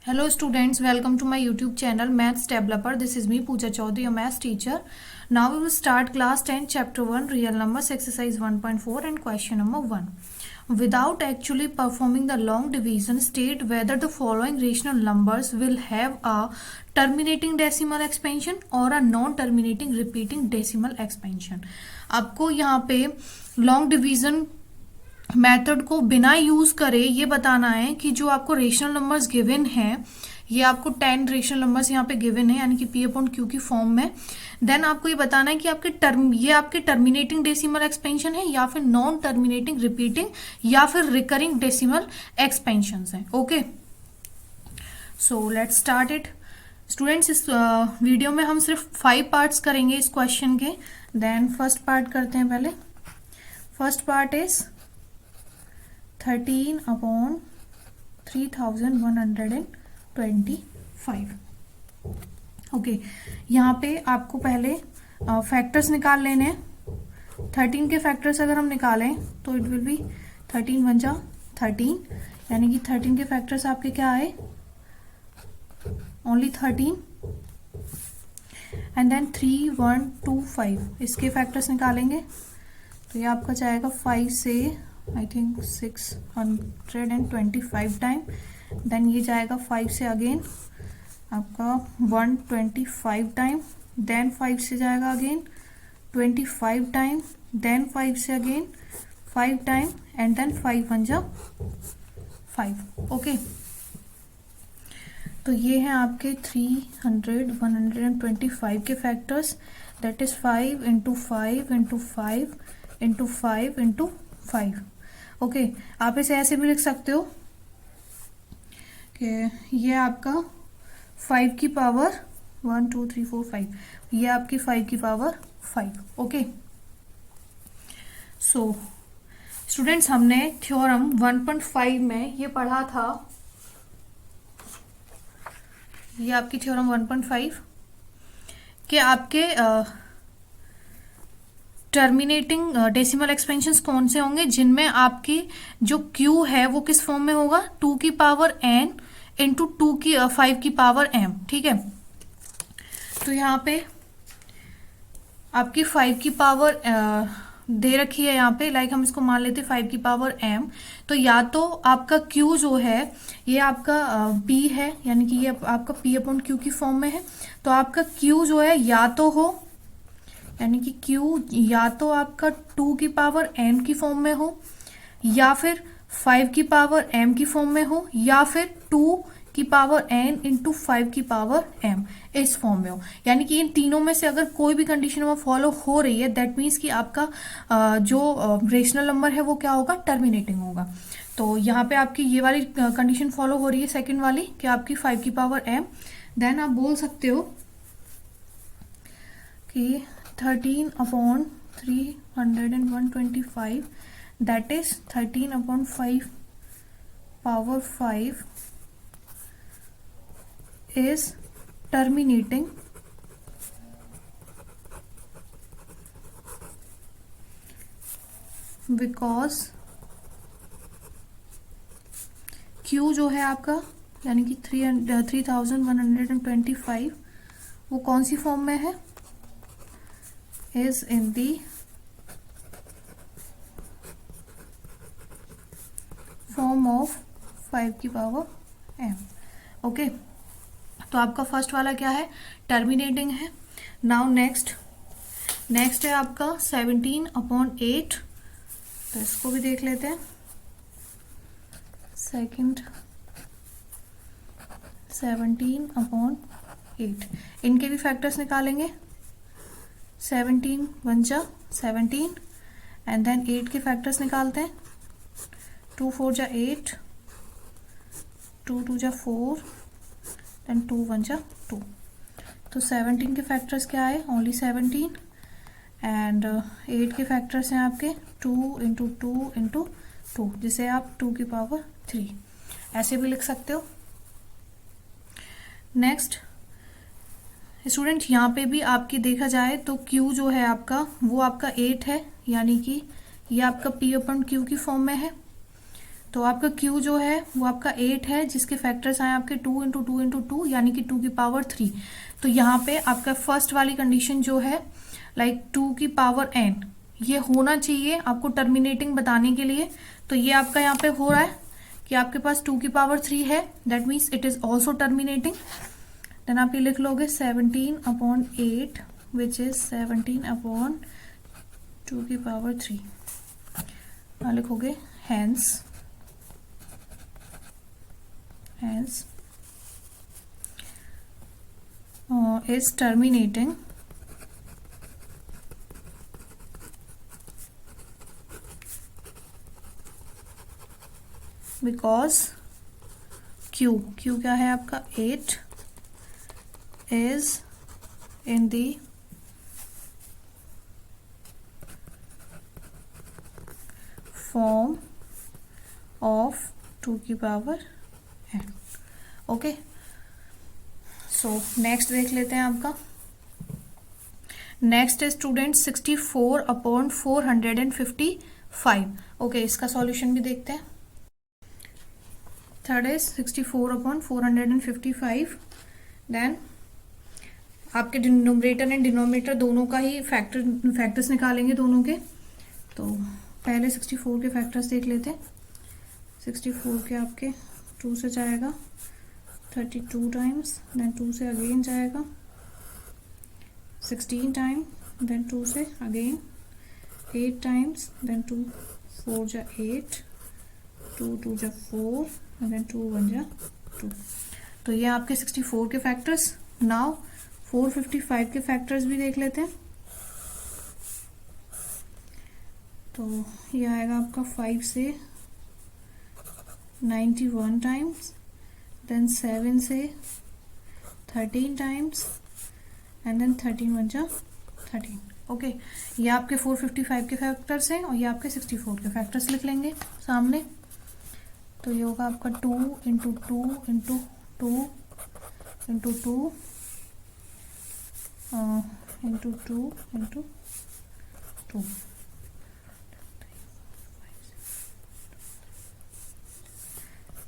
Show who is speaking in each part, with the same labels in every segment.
Speaker 1: Hello students, welcome to my YouTube channel Maths Developer. This is me Pooja Chaudhary, your maths teacher. Now we will start class 10 chapter 1 real numbers exercise 1.4 and question number 1. Without actually performing the long division, state whether the following rational numbers will have a terminating decimal expansion or a non-terminating repeating decimal expansion. आपको यहाँ पे long division method को बिना use करे ये बताना है कि जो आपको रेशनल नंबर्स गिवन हैं, ये आपको 10 रेशनल नंबर्स यहाँ पे गिवन है यानी कि पी अपॉन क्यू की फॉर्म में। देन आपको ये बताना है कि ये आपके टर्मिनेटिंग डेसिमल एक्सपेंशन है या फिर नॉन टर्मिनेटिंग रिपीटिंग या फिर रिकरिंग डेसिमल एक्सपेंशन है। Okay, so let's start it. Students, इस वीडियो में हम सिर्फ 5 पार्ट्स करेंगे इस क्वेश्चन के। देन फर्स्ट पार्ट करते हैं पहले। First part is 13 upon 3125। Okay, यहाँ पे आपको पहले फैक्टर्स निकाल लेने हैं। 13 के फैक्टर्स अगर हम निकालें तो इट विल बी 13 वन जा 13, यानी कि 13 के फैक्टर्स आपके क्या आए, ओनली 13। एंड देन 3125 इसके फैक्टर्स निकालेंगे तो ये आपका जाएगा 5 से आई थिंक 625 टाइम। देन ये जाएगा 5 से अगेन आपका 125 टाइम। देन 5 से जाएगा अगेन 25 टाइम। देन 5 से again 5 time and then 5 one जा 5। ओके, तो ये हैं आपके 300 125 के factors. That is 5 into 5 into 5 into 5 into 5। Okay, आप इसे ऐसे भी लिख सकते हो कि ये आपका 5 की पावर 1 2 3 4 5, ये आपकी 5 की पावर 5। ओके, सो स्टूडेंट्स, हमने थ्योरम 1.5 में ये पढ़ा था, ये आपकी थ्योरम 1.5 कि आपके टर्मिनेटिंग डेसिमल एक्सपेंशंस कौन से होंगे जिनमें आपकी जो क्यू है वो किस फॉर्म में होगा, 2 की पावर n इंटू 5 की पावर m। ठीक है, तो यहाँ पे आपकी 5 की पावर दे रखी है यहाँ पे, लाइक हम इसको मान लेते 5 की पावर m। तो या तो आपका q जो है ये आपका p है, यानी कि ये आपका p अपॉन q की फॉर्म में है। तो आपका q जो है या तो हो, यानी कि q या तो आपका 2 की पावर m की फॉर्म में हो, या फिर 5 की पावर m की फॉर्म में हो, या फिर 2 की पावर n इंटू 5 की पावर m इस फॉर्म में हो। यानी कि इन तीनों में से अगर कोई भी कंडीशन में फॉलो हो रही है, दैट मीन्स कि आपका जो रेशनल नंबर है वो क्या होगा, टर्मिनेटिंग होगा। तो यहाँ पे आपकी ये वाली कंडीशन फॉलो हो रही है, सेकेंड वाली, कि आपकी 5 की पावर m। देन आप बोल सकते हो कि 13 upon 325 that is 13 upon 5 power 5 is terminating because Q जो है आपका, यानी कि 3125 वो कौन सी फॉर्म में है, is in the form of 5 की पावर m। ओके, तो आपका फर्स्ट वाला क्या है, टर्मिनेटिंग है। नाउ नेक्स्ट है आपका 17 अपॉन 8। तो इसको भी देख लेते हैं। सेकंड 17 अपॉन 8, इनके भी फैक्टर्स निकालेंगे। 17 वन जा 17 एंड देन 8 के फैक्टर्स निकालते हैं। 2 4 जा 8, 2 2 जा 4 एंड 2 वन जा 2। तो 17 के फैक्टर्स क्या आए, ओनली 17। एंड 8 के फैक्टर्स हैं आपके 2 इंटू 2 इंटू 2, जिसे आप 2 की पावर 3 ऐसे भी लिख सकते हो। नेक्स्ट स्टूडेंट, यहाँ पे भी आपकी देखा जाए तो Q जो है आपका वो आपका 8 है, यानी कि ये आपका P अपॉन Q की फॉर्म में है। तो आपका Q जो है वो आपका 8 है, जिसके फैक्टर्स आए आपके 2 इंटू 2 इंटू 2 यानी कि 2 की पावर 3। तो यहाँ पे आपका फर्स्ट वाली कंडीशन जो है लाइक 2 की पावर n ये होना चाहिए आपको टर्मिनेटिंग बताने के लिए। तो ये आपका यहाँ पे हो रहा है कि आपके पास 2 की पावर 3 है, that means it is also terminating. Then आप ये लिख लोगे 17/8 विच इज 17/2 की पावर 3। लिखोगे hence is terminating because Q क्या है आपका 8 is in the form of 2 की power n। Okay, so next देख लेते हैं आपका। नेक्स्ट है स्टूडेंट 64/455। ओके, इसका सॉल्यूशन भी देखते हैं। Third is 64/455। देन आपके न्यूमरेटर एंड डिनोमिनेटर दोनों का ही फैक्टर्स निकालेंगे दोनों के। तो पहले 64 के फैक्टर्स देख लेते हैं। 64 के आपके 2 से जाएगा 32 टाइम्स, देन 2 से अगेन जाएगा 16 टाइम, देन 2 से अगेन 8 टाइम्स, देन 2 4 जा 8, 2 2 जा 4, देन 2 1 जा 2। तो ये आपके 64 के फैक्टर्स। नाउ 455 के फैक्टर्स भी देख लेते हैं। तो ये आएगा आपका 5 से 91 टाइम्स, देन 7 से 13 टाइम्स, एंड देन 13 1 जा 13। ओके, ये आपके 455 के फैक्टर्स हैं और ये आपके 64 के फैक्टर्स लिख लेंगे सामने। तो ये होगा आपका 2 into 2 into 2 into 2 into 2 into 2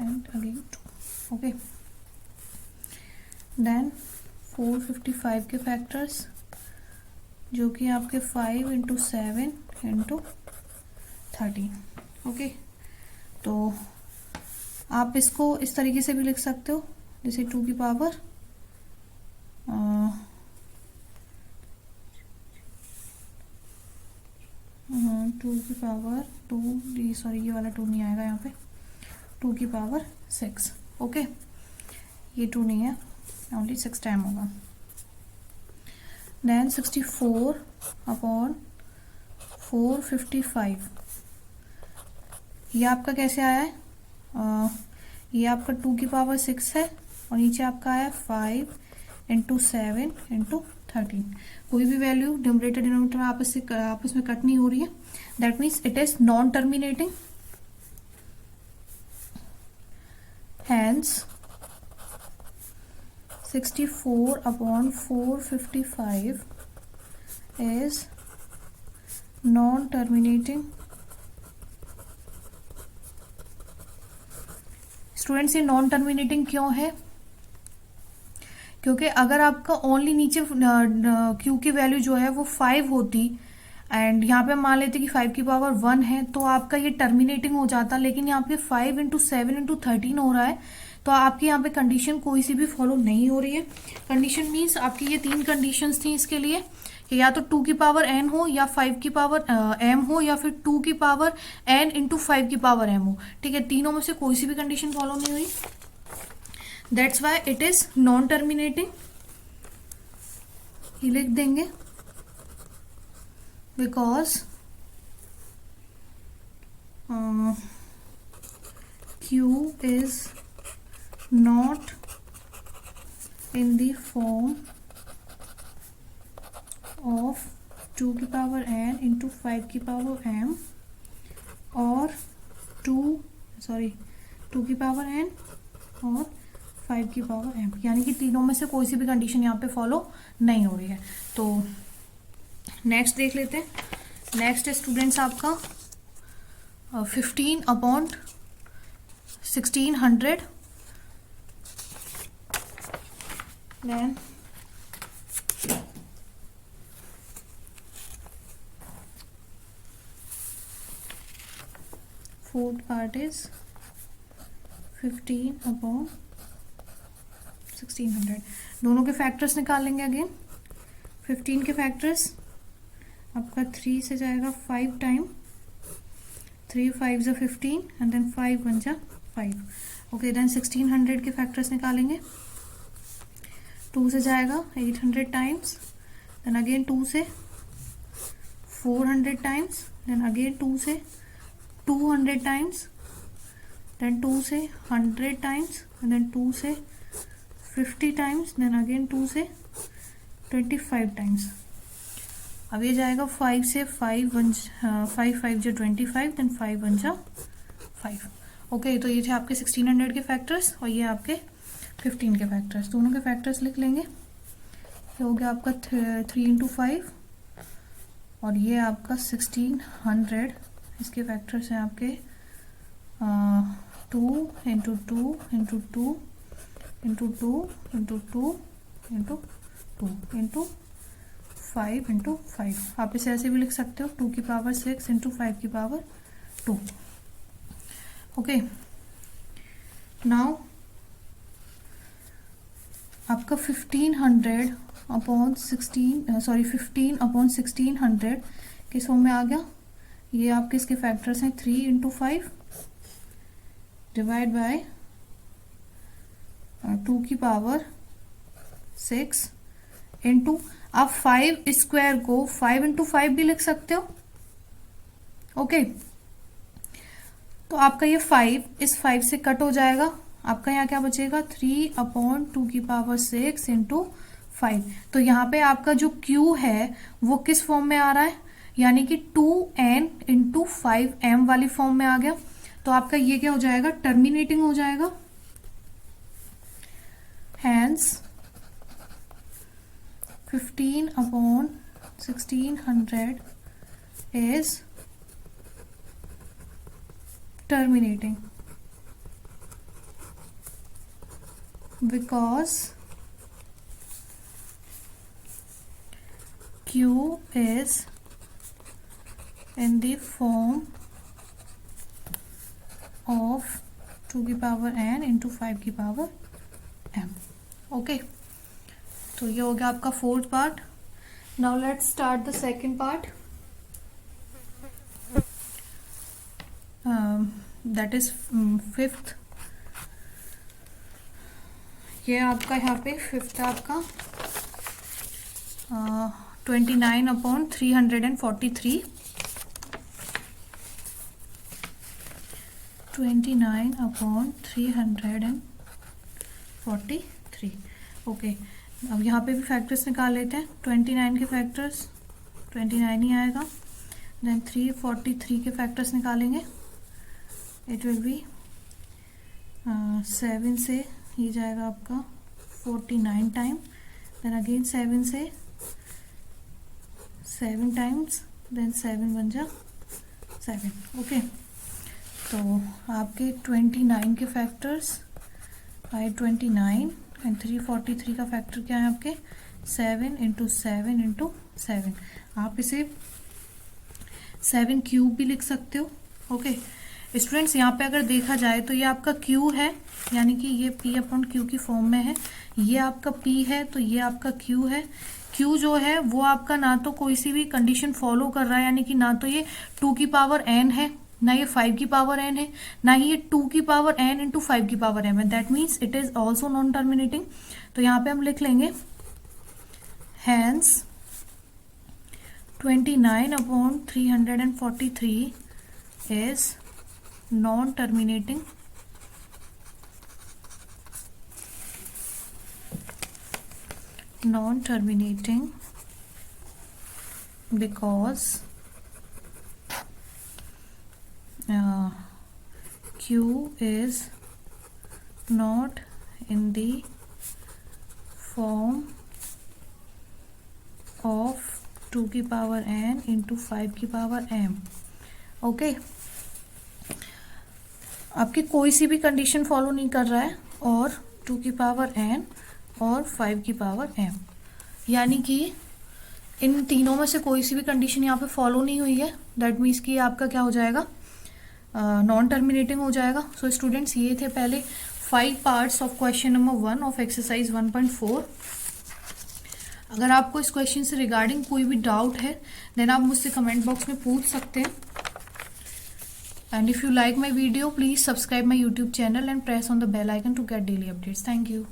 Speaker 1: and again 2। Okay, then 455 के फैक्टर्स जो कि आपके 5 इंटू 7 इंटू 13। ओके, तो आप इसको इस तरीके से भी लिख सकते हो, जैसे 2 की पावर 2 की पावर 2, सॉरी ये वाला 2 नहीं आएगा यहाँ पे, 2 की पावर 6। ओके, ये 2 नहीं है, ओनली 6 टाइम होगा। देन 64/455 ये आपका कैसे आया है? ये आपका 2 की पावर 6 है और नीचे आपका आया 5 इंटू 7 इंटू 13। कोई भी वैल्यू न्यूमरेटर डिनोमिनेटर आपस में कट नहीं हो रही है, that means it is non terminating. Hence 64/455 is non-terminating। Students ये नॉन टर्मिनेटिंग क्यों है? क्योंकि अगर आपका ओनली नीचे क्यू की वैल्यू जो है वो 5 होती एंड यहाँ पे मान लेते कि 5 की पावर 1 है तो आपका ये टर्मिनेटिंग हो जाता, लेकिन यहाँ पे 5 इंटू 7 इंटू 13 हो रहा है, तो आपकी यहाँ पे कंडीशन कोई सी भी फॉलो नहीं हो रही है। कंडीशन मीन्स आपकी ये 3 कंडीशंस थी इसके लिए कि या तो 2 की पावर n हो, या 5 की पावर m हो, या फिर 2 की पावर n इंटू 5 की पावर m हो। ठीक है, तीनों में से कोई सी भी कंडीशन फॉलो नहीं हुई, that's why it is non terminating. ये लिख देंगे because Q is not in the form of 2 की पावर n into 5 की पावर m और 2 की पावर n और 5 की पावर m, यानी कि तीनों में से कोई सी भी कंडीशन यहाँ पे फॉलो नहीं हो रही है। तो नेक्स्ट देख लेते हैं। नेक्स्ट है स्टूडेंट्स आपका 15/455। 1600, then fourth part is 15/1600। दोनों के फैक्टर्स निकालेंगे अगेन। 15 के फैक्टर्स आपका 3 से जाएगा 5 टाइम, 3 5 ज़ा 15 एंड देन 5 1 ज़ा 5। ओके, देन 1600 के फैक्टर्स निकालेंगे। 2 से जाएगा 800 टाइम्स, देन अगेन 2 से 400 टाइम्स, देन अगेन 2 से 200 टाइम्स, देन 2 से 100 टाइम्स, and then 2 से 50 टाइम्स, देन अगेन 2 से 25 टाइम्स। अब ये जाएगा 5 से 5 5 जो 25, देन 5 1 जा 5। ओके, तो ये थे आपके 1600 के फैक्टर्स और ये आपके 15 के फैक्टर्स। दोनों के फैक्टर्स लिख लेंगे। ये हो गया आपका 3 इंटू 5 और ये आपका 1600। इसके फैक्टर्स हैं आपके 2 into 2 into 2 into 2 into 2 into 2 into 5 into 5। आप इसे ऐसे भी लिख सकते हो 2 की पावर 6 इंटू 5 की पावर 2। ओके, नाउ आपका 15/1600 किस फॉर्म में आ गया। ये आपके इसके फैक्टर्स हैं 3 इंटू 5 डिवाइड बाय 2 की पावर 6 इंटू, आप 5 स्क्वायर को 5 इंटू 5 भी लिख सकते हो। ओके, तो आपका ये 5 इस 5 से कट हो जाएगा। आपका यहाँ क्या बचेगा 3/2 की पावर 6 इंटू 5। तो यहाँ पे आपका जो Q है वो किस फॉर्म में आ रहा है, यानी कि 2n इंटू 5m वाली फॉर्म में आ गया। तो आपका ये क्या हो जाएगा, टर्मिनेटिंग हो जाएगा। Hence 15/1600 is terminating because Q is in the form of 2 की पावर n इंटू 5 की पावर m। ओके, तो ये हो गया आपका fourth part. Now let's start the second part, that is fifth. ये आपका यहाँ पे फिफ्थ आपका 29/343। 29/343। ओके, अब यहाँ पे भी फैक्टर्स निकाल लेते हैं। 29 के फैक्टर्स 29 ही आएगा, देन 343 के फैक्टर्स निकालेंगे। इट विल बी 7 से ये जाएगा आपका 49 टाइम, देन अगेन 7 से 7 टाइम्स, देन 7 1 जा 7। ओके, तो आपके 29 के फैक्टर्स बाय 29 एंड 343 का फैक्टर क्या है आपके 7 इंटू 7 इंटू 7। आप इसे 7 क्यूब भी लिख सकते हो। ओके स्टूडेंट्स, यहाँ पे अगर देखा जाए तो ये आपका Q है, यानी कि ये P/Q की फॉर्म में है। ये आपका P है तो ये आपका Q है। Q जो है वो आपका ना तो कोई सी भी कंडीशन फॉलो कर रहा है, यानी कि ना तो ये 2 की पावर n है, ना ये 5 की पावर n है, ना ही ये 2 की पावर n इंटू 5 की पावर m है। That means it is also non terminating. तो यहाँ पे हम लिख लेंगे hence 29/343 is non-terminating because Q is not in the form of 2 की पावर n इंटू 5 की पावर m। ओके, आपकी कोई सी भी कंडीशन फॉलो नहीं कर रहा है, और 2 की पावर n और 5 की पावर m, यानी कि इन तीनों में से कोई सी भी कंडीशन यहाँ पे फॉलो नहीं हुई है। दैट मीन्स कि आपका क्या हो जाएगा, नॉन टर्मिनेटिंग हो जाएगा। सो स्टूडेंट्स, ये थे पहले 5 parts of question number 1 of exercise 1.4। अगर आपको इस क्वेश्चन से रिगार्डिंग कोई भी डाउट है देन आप मुझसे कमेंट बॉक्स में पूछ सकते हैं। And if you like my video, please subscribe my YouTube channel and press on the bell icon to get daily updates. Thank you.